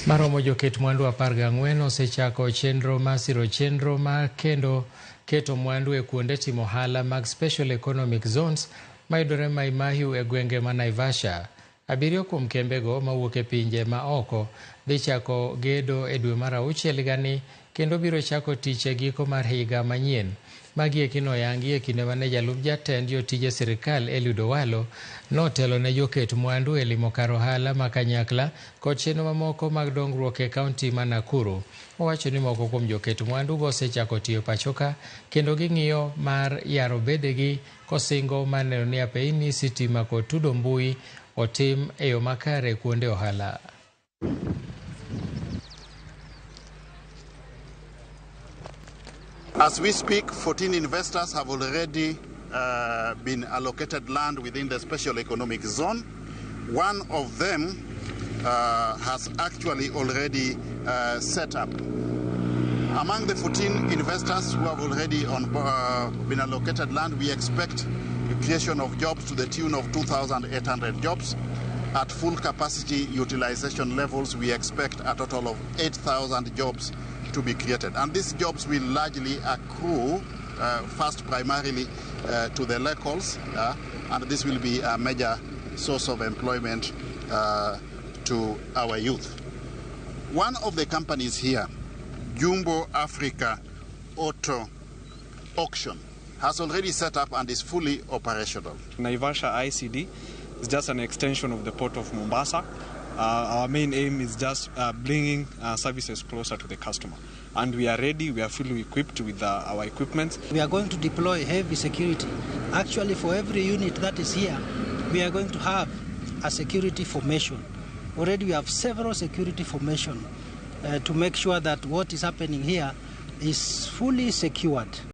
Maromo Joket mwandu 14 osechako chenro masiro chenro ma kendo keto mwandu e kuonde timo ohala mag Special Economic Zones mayudore Mai Mahiu e gwenge ma Naivasha. Abiriyo kuom kembego mawuok e pinje ma oko dhi chako gedo e dwe mar 6 gani kendo biro chako tich e giko mar higa manyien. Magi e kino yangi e kinde mane jalup jatend jotije sirikal Eliud Owalo notelo ne Joket mwandu e limo kar ohala ma kanyakla kod chenro mamoko mag dongruok e kaunti ma Nakuru. Owacho ni moko kuom joket mwandu go osechako tiyo pachoka kendo ging'iyo mar yaro bedegi kosingo mar neno ni apeini sitima kod tudo mbui otim e yo makare kuonde ohala. As we speak, 14 investors have already been allocated land within the Special Economic Zone. One of them has actually already set up. Among the 14 investors who have already been allocated land, we expect the creation of jobs to the tune of 2,800 jobs. At full capacity utilization levels, we expect a total of 8,000 jobs to be created. And these jobs will largely accrue, first primarily to the locals, and this will be a major source of employment to our youth. One of the companies here, Jumbo Africa Auto Auction, has already set up and is fully operational. Naivasha ICD is just an extension of the port of Mombasa. Our main aim is just bringing services closer to the customer. And we are ready, we are fully equipped with our equipment. We are going to deploy heavy security. Actually, for every unit that is here, we are going to have a security formation. Already we have several security formations to make sure that what is happening here is fully secured.